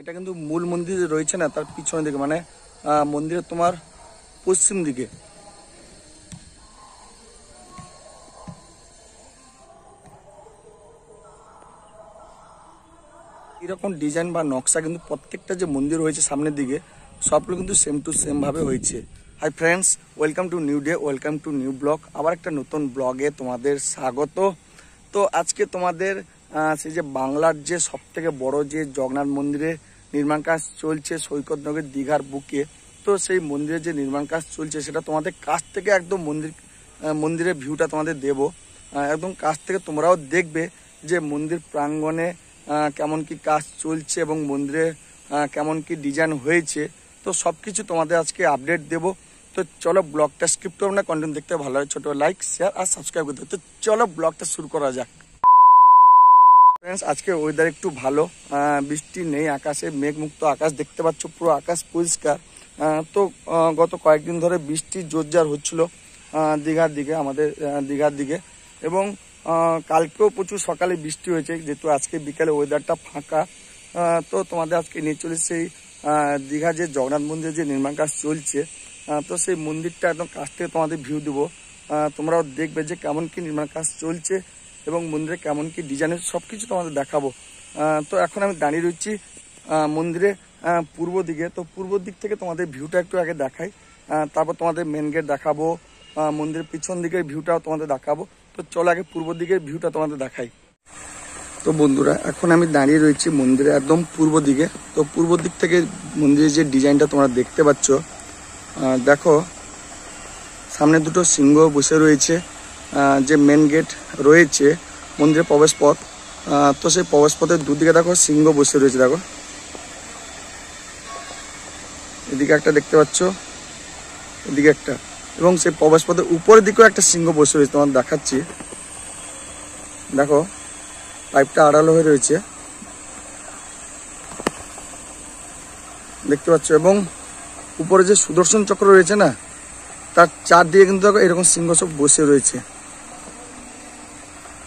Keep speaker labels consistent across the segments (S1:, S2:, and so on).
S1: এটা কিন্তু মূল মন্দির রয়েছে না, তার পিছনের দিকে, মানে মন্দিরের তোমার পশ্চিম দিকে। এরকম ডিজাইন বা নকশা কিন্তু প্রত্যেকটা যে মন্দির রয়েছে সামনের দিকে সবগুলো কিন্তু সেম টু সেম ভাবে হয়েছে। Hi friends, welcome to new day, welcome to new blog. আবার একটা নতুন ব্লগে তোমাদের স্বাগত। তো আজকে তোমাদের সেই যে বাংলার যে সব থেকে বড় যে জগন্নাথ মন্দিরের নির্মাণ কাজ চলছে সৈকতনগর দীঘার বুকে, তো সেই মন্দিরের যে নির্মাণ কাজ চলছে সেটা তোমাদের কাছ থেকে একদম মন্দিরের ভিউটা তোমাদের দেব। একদম কাছ থেকে তোমরাও দেখবে যে মন্দির প্রাঙ্গণে কেমন কি কাজ চলছে এবং মন্দিরে কেমন কি ডিজাইন হয়েছে, তো সব কিছু তোমাদের আজকে আপডেট দেব। তো চলো ব্লগটা স্কিপ করবো না, কন্টেন্ট দেখতে ভালো হয় ছোট লাইক শেয়ার আর সাবস্ক্রাইব করতে। তো চলো ব্লগটা শুরু করা যাক। ফ্রেন্ডস, আজকে ওয়েদার একটু ভালো, বৃষ্টি নেই, আকাশে মেঘমুক্ত আকাশ দেখতে পাচ্ছ, পুরো আকাশ পরিষ্কার। তো গত কয়েকদিন ধরে বৃষ্টি জোরজার হচ্ছিল দীঘার দিকে, আমাদের দীঘার দিকে, এবং কালকেও প্রচুর সকালে বৃষ্টি হয়েছে। যেহেতু আজকে বিকালে ওয়েদারটা ফাঁকা, তো তোমাদের আজকে নিয়ে চলে সেই দীঘা যে জগন্নাথ মন্দিরের যে নির্মাণ কাজ চলছে, তো সেই মন্দিরটা একদম কাছ থেকে তোমাদের ভিউ দেবো। তোমরাও দেখবে যে কেমন কি নির্মাণ কাজ চলছে এবং মন্দিরে কেমন কি ডিজাইনের সব কিছু তোমাদের দেখাবো। তো এখন আমি দাঁড়িয়ে রয়েছি মন্দিরে পূর্ব দিকে। তো পূর্ব দিক থেকে তোমাদের ভিউটা একটু আগে দেখাই, তারপর তোমাদের মেন গেট দেখাবো, মন্দিরের পিছন দিকের ভিউটাও তোমাদের দেখাবো। তো চলো আগে পূর্ব দিকের ভিউটা তোমাদের দেখাই। তো বন্ধুরা, এখন আমি দাঁড়িয়ে রয়েছি মন্দিরের একদম পূর্ব দিকে। তো পূর্ব দিক থেকে মন্দিরের যে ডিজাইনটা তোমরা দেখতে পাচ্ছ, দেখো সামনে দুটো সিংহ বসে রয়েছে। যে মেন গেট রয়েছে মন্দিরের প্রবেশ পথ, তো সেই প্রবেশ পথের দুদিকে দেখো সিংহ বসে রয়েছে। দেখো এদিকে একটা দেখতে পাচ্ছ, এদিকে একটা, এবং সেই প্রবেশ পথের উপরের দিকেও একটা সিংহ বসে রয়েছে, তোমার দেখাচ্ছি। দেখো পাইপটা আড়ালো হয়ে রয়েছে, দেখতে পাচ্ছ, এবং উপরে যে সুদর্শন চক্র রয়েছে না, তার চারদিকে কিন্তু দেখো এরকম সিংহ সব বসে রয়েছে।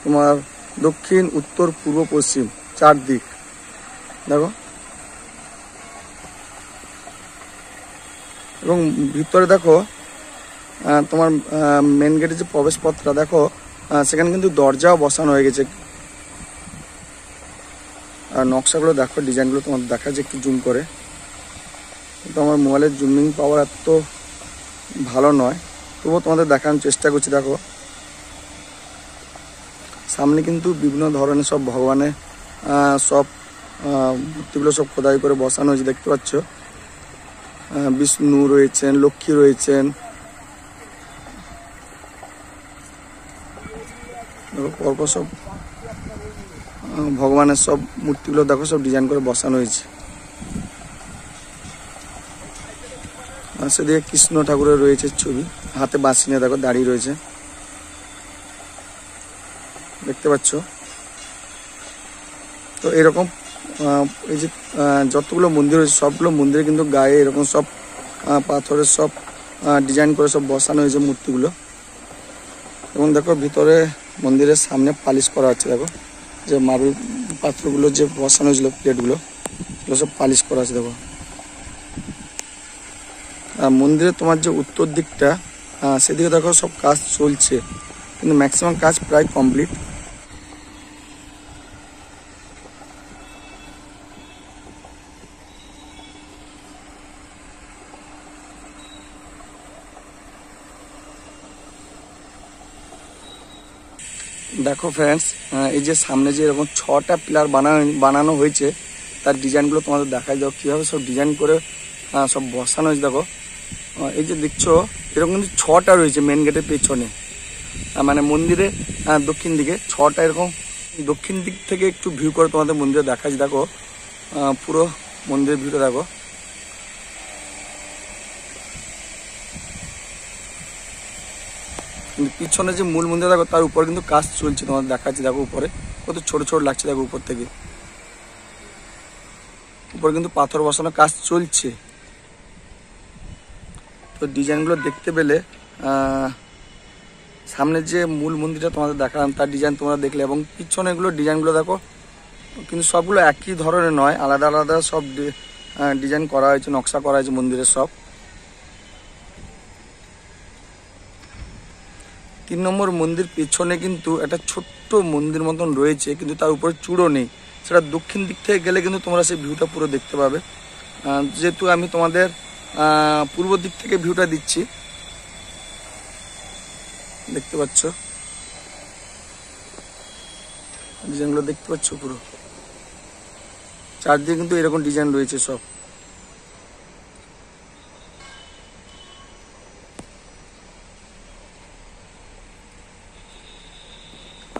S1: তোমার দক্ষিণ, উত্তর, পূর্ব, পশ্চিম চারদিক দেখো, এবং ভিতরে দেখো তোমার মেন গেটের যে প্রবেশ পথটা দেখো, সেখানে কিন্তু দরজাও বসানো হয়ে গেছে। আর নকশাগুলো দেখো, ডিজাইনগুলো তোমাদের দেখা যায় একটু জুম করে। কিন্তু আমার মোবাইলের জুমিং পাওয়ার এত ভালো নয়, তবুও তোমাদের দেখানোর চেষ্টা করছি। দেখো সামনে কিন্তু বিভিন্ন ধরনের সব ভগবানের সব মূর্তিগুলো সব খোদাই করে বসানো হয়েছে, দেখতে পাচ্ছ। বিষ্ণু রয়েছেন, লক্ষ্মী রয়েছেন, পরপর সব ভগবানের সব মূর্তিগুলো দেখো সব ডিজাইন করে বসানো হয়েছে। সেদিকে কৃষ্ণ ঠাকুরের রয়েছে ছবি, হাতে বাঁশি নিয়ে দেখো দাঁড়িয়ে রয়েছে, দেখতে পাচ্ছ। তো এরকম এই যে যতগুলো মন্দির রয়েছে সবগুলো মন্দিরে কিন্তু গায়ে এরকম সব পাথরের সব ডিজাইন করে সব বসানো হয়েছে মূর্তিগুলো। এবং দেখো ভিতরে মন্দিরের সামনে পালিশ করা হচ্ছে, দেখো যে মার্বেল পাথরগুলো যে বসানো হয়েছিল, প্লেটগুলো এগুলো সব পালিশ করা আছে। দেখো মন্দিরে তোমার যে উত্তর দিকটা, সেদিকে দেখো সব কাজ চলছে, কিন্তু ম্যাক্সিমাম কাজ প্রায় কমপ্লিট। দেখো ফ্রেন্ডস, এই যে সামনে যে এরকম 6টা পিলার বানানো হয়েছে, তার ডিজাইনগুলো তোমাদের দেখাই দাও কীভাবে সব ডিজাইন করে সব বসানো হয়েছে। দেখো এই যে দেখছো এরকম কিন্তু 6টা রয়েছে মেন গেটের পেছনে, মানে মন্দিরে দক্ষিণ দিকে 6টা এরকম। দক্ষিণ দিক থেকে একটু ভিউ করে তোমাদের মন্দিরে দেখাচ্ছি। দেখো পুরো মন্দিরের ভিউটা দেখো, কিন্তু পিছনে যে মূল মন্দির দেখো তার উপরে কিন্তু কাজ চলছে, তোমাদের দেখাচ্ছি। দেখো উপরে কত ছোট ছোট লাগছে, দেখো উপর থেকে, উপরে কিন্তু পাথর বসানো কাজ চলছে। তো ডিজাইনগুলো দেখতে পেলে সামনে যে মূল মন্দিরটা তোমাদের দেখালাম তার ডিজাইন তোমরা দেখলে, এবং পিছনে এগুলো ডিজাইনগুলো দেখো কিন্তু সবগুলো একই ধরনের নয়, আলাদা আলাদা সব ডিজাইন করা হয়েছে, নকশা করা হয়েছে মন্দিরের সব। 3 নম্বর মন্দির পেছনে কিন্তু একটা ছোট্ট মন্দির মতন রয়েছে, কিন্তু তার উপরে চূড়ো নেই। সেটা দক্ষিণ দিক থেকে গেলে কিন্তু তোমরা সেই ভিউটা পুরো দেখতে পাবে। যেহেতু আমি তোমাদের পূর্ব দিক থেকে ভিউটা দিচ্ছি, দেখতে পাচ্ছ ডিজাইনগুলো, দেখতে পাচ্ছ পুরো চারদিকে কিন্তু এরকম ডিজাইন রয়েছে সব।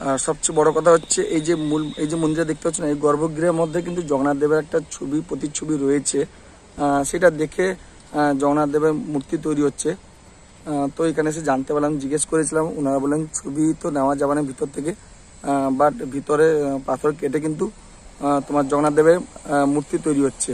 S1: আর সবচেয়ে বড় কথা হচ্ছে এই যে মন্দিরে দেখতে পাচ্ছ না, এই গর্ভগৃহের মধ্যে কিন্তু জগন্নাথ দেবের একটা প্রতিচ্ছবি রয়েছে। সেটা দেখে জগন্নাথ দেবের মূর্তি তৈরি হচ্ছে। তো এখানে এসে জানতে পারলাম, জিজ্ঞেস করেছিলাম, ওনারা বললেন ছবি তো নেওয়া যাবে না ভিতর থেকে, বাট ভিতরে পাথর কেটে কিন্তু তোমার জগন্নাথ দেবের মূর্তি তৈরি হচ্ছে।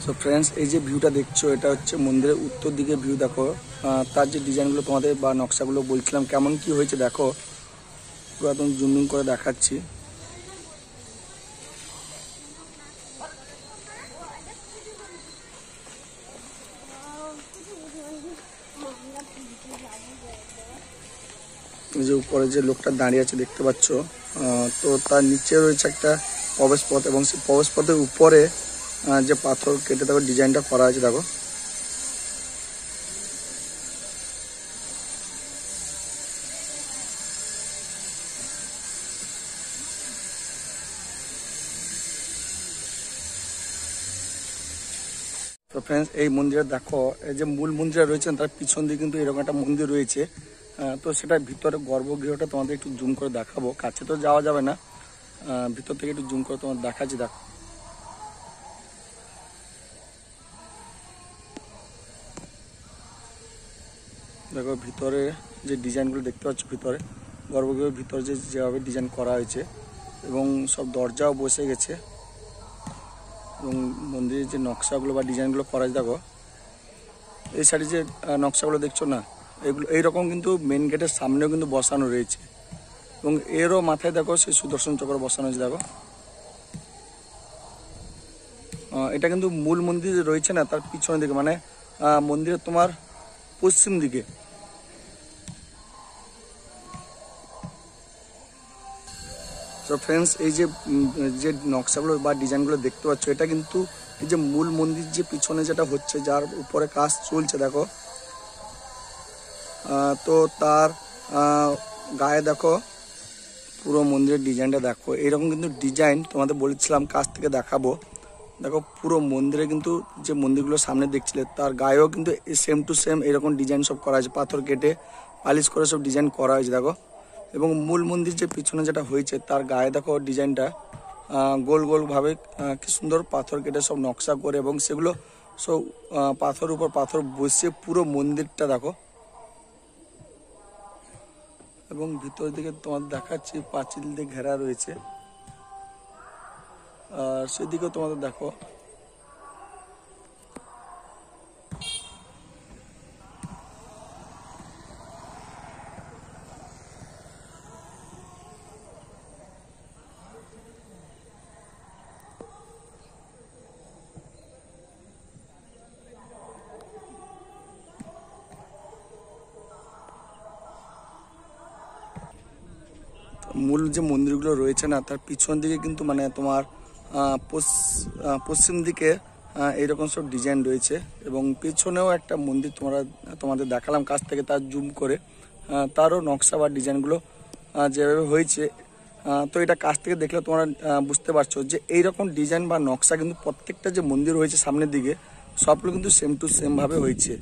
S1: সো ফ্রেন্ডস, এই যে ভিউটা দেখছো, এটা হচ্ছে মন্দিরের উত্তর দিকে ভিউ। দেখো তার যে ডিজাইনগুলো তোমাদের বা নকশাগুলো বলছিলাম কেমন কি হয়েছে, দেখো পুরো একদম জুমিং করে দেখাচ্ছি। যে উপরে যে লোকটা দাঁড়িয়ে আছে দেখতে পাচ্ছ, তো তার নিচে রয়েছে একটা প্রবেশ পথ, এবং সেই প্রবেশ পথের উপরে যে পাথর কেটে দেখো ডিজাইনটা করা আছে। দেখো তো ফ্রেন্ডস, এই মন্দিরে দেখো এই যে মূল মন্দিরে রয়েছে তার পিছন দিকে কিন্তু এরকম একটা মন্দির রয়েছে। তো সেটার ভিতরে গর্ভগৃহটা তোমাদের একটু জুম করে দেখাবো, কাছে তো যাওয়া যাবে না, ভিতর থেকে একটু জুম করে তোমার দেখাচ্ছি। দেখো দেখো ভিতরে যে ডিজাইনগুলো দেখতে পাচ্ছ, ভিতরে গর্ভগৃহের ভিতরে যেভাবে ডিজাইন করা হয়েছে, এবং সব দরজাও বসে গেছে, এবং মন্দিরের যে নকশাগুলো বা ডিজাইনগুলো করা আছে। দেখো এই সাইডে যে নকশাগুলো দেখছো না, এগুলো এইরকম কিন্তু মেন গেটের সামনেও কিন্তু বসানো রয়েছে, এবং এরও মাথায় দেখো সেই সুদর্শন চক্র বসানো হয়েছে। দেখো এটা কিন্তু মূল মন্দির রয়েছে না, তার পিছনের দিকে, মানে মন্দিরের তোমার পশ্চিম দিকে। তো ফ্রেন্ডস, এই যে নকশাগুলো বা ডিজাইনগুলো দেখতে পাচ্ছ, এটা কিন্তু এই যে মূল মন্দির যে পিছনে যেটা হচ্ছে, যার উপরে কাজ চলছে দেখো, তো তার গায়ে দেখো পুরো মন্দিরের ডিজাইনটা দেখো। এইরকম কিন্তু ডিজাইন তোমাদের বলেছিলাম কাছ থেকে দেখাবো। দেখো পুরো মন্দিরে কিন্তু যে মন্দিরগুলো সামনে দেখছিলে, তার গায়েও কিন্তু সেম টু সেম এরকম ডিজাইন সব করা হয়েছে, পাথর কেটে পালিশ করে সব ডিজাইন করা হয়েছে। দেখো, এবং মূল মন্দির যে পিছনে যেটা হয়েছে, তার গায়ে দেখো ডিজাইনটা গোল গোল ভাবে কি সুন্দর পাথর কেটে সব নকশা করে, এবং সেগুলো সব পাথর উপর পাথর বসিয়ে পুরো মন্দিরটা দেখো। এবং ভিতর দিকে তোমার দেখাচ্ছি পাঁচিল দিয়ে ঘেরা রয়েছে, আর সেদিকেও তোমাদের দেখো। মূল যে মন্দিরগুলো রয়েছে না, তার পিছন দিকে কিন্তু মানে তোমার পশ্চিম দিকে এইরকম সব ডিজাইন রয়েছে, এবং পিছনেও একটা মন্দির তোমাদের দেখালাম কাছ থেকে, তার জুম করে তারও নকশা বা ডিজাইনগুলো যেভাবে হয়েছে। তো এটা কাছ থেকে দেখলে তোমরা বুঝতে পারছো যে এইরকম ডিজাইন বা নকশা কিন্তু প্রত্যেকটা যে মন্দির হয়েছে সামনের দিকে, সবগুলো কিন্তু সেম টু সেম ভাবে হয়েছে।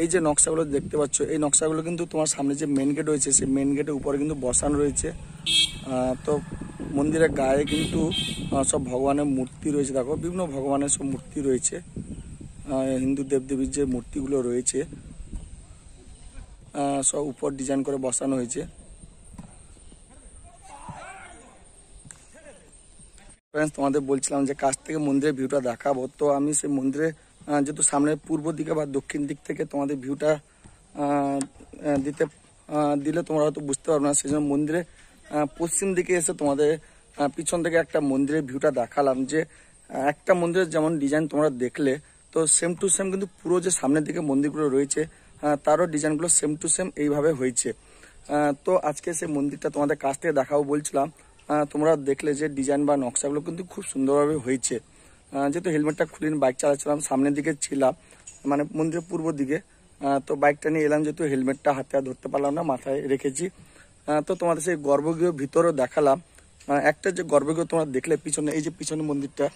S1: এই যে নকশাগুলো দেখতে পাচ্ছ, এই নকশাগুলো কিন্তু তোমার সামনে যে মেন গেট রয়েছে, সেই মেন গেটের উপরে কিন্তু বসানো রয়েছে। তো মন্দিরের গায়ে কিন্তু সব ভগবানের মূর্তি রয়েছে। দেখো বিভিন্ন ভগবানের সব মূর্তি রয়েছে, হিন্দু দেবদেবীর যে মূর্তিগুলো রয়েছে। সব উপর ডিজাইন করে বসানো হয়েছে। ফ্রেন্ডস, তোমাদের বলছিলাম যে কাছ থেকে মন্দিরের ভিউটা দেখাবো। তো আমি সেই মন্দিরে যেহেতু সামনে পূর্ব দিকে বা দক্ষিণ দিক থেকে তোমাদের ভিউটা দিলে তোমরা হয়তো বুঝতে পারবে না, সেই জন্য মন্দিরে পশ্চিম দিকে এসে তোমাদের পিছন থেকে একটা মন্দিরের ভিউটা দেখালাম। যে একটা মন্দিরের যেমন ডিজাইন তোমরা দেখলে, তো সেম টু সেম কিন্তু পুরো যে সামনের দিকে মন্দিরগুলো রয়েছে তারও ডিজাইনগুলো সেম টু সেম এইভাবে হয়েছে। তো আজকে সেই মন্দিরটা তোমাদের কাছ থেকে দেখাবো বলছিলাম। তোমরা দেখলে যে ডিজাইন বা নকশাগুলো কিন্তু খুব সুন্দরভাবে হয়েছে। যেহেতু হেলমেটটা খুলিনি, বাইক চালাচ্ছিলাম, সামনের দিকে ছিলাম মানে মন্দিরের পূর্ব দিকে, তো বাইকটা নিয়ে এলাম, যেহেতু হেলমেটটা হাতে আর ধরতে পারলাম না, মাথায় রেখেছি। তো তোমাদের সেই গর্ভগৃহ ভিতরেও দেখালাম। একটা যে গর্ভগৃহ তোমরা দেখলে পিছনে, এই যে পিছনে মন্দিরটা,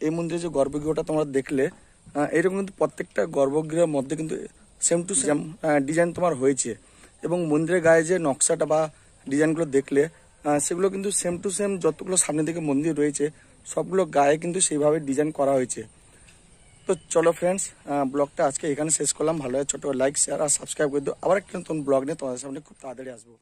S1: এই মন্দিরের যে গর্ভগৃহটা তোমরা দেখলে, এরকম কিন্তু প্রত্যেকটা গর্ভগৃহের মধ্যে কিন্তু সেম টু সেম ডিজাইন তোমার হয়েছে। এবং মন্দিরের গায়ে যে নকশাটা বা ডিজাইনগুলো দেখলে, সেগুলো কিন্তু সেম টু সেম যতগুলো সামনের দিকে মন্দির রয়েছে সবগুলো গায়ে কিন্তু সেইভাবে ডিজাইন করা হয়েছে। তো চলো ফ্রেন্ডস, ব্লগটা আজকে এখানে শেষ করলাম। ভালো হয় ছোট লাইক, শেয়ার আর সাবস্ক্রাইব করে দিও। আবার একটা নতুন ব্লগ নিয়ে তোমাদের সামনে খুব তাড়াতাড়ি আসবো।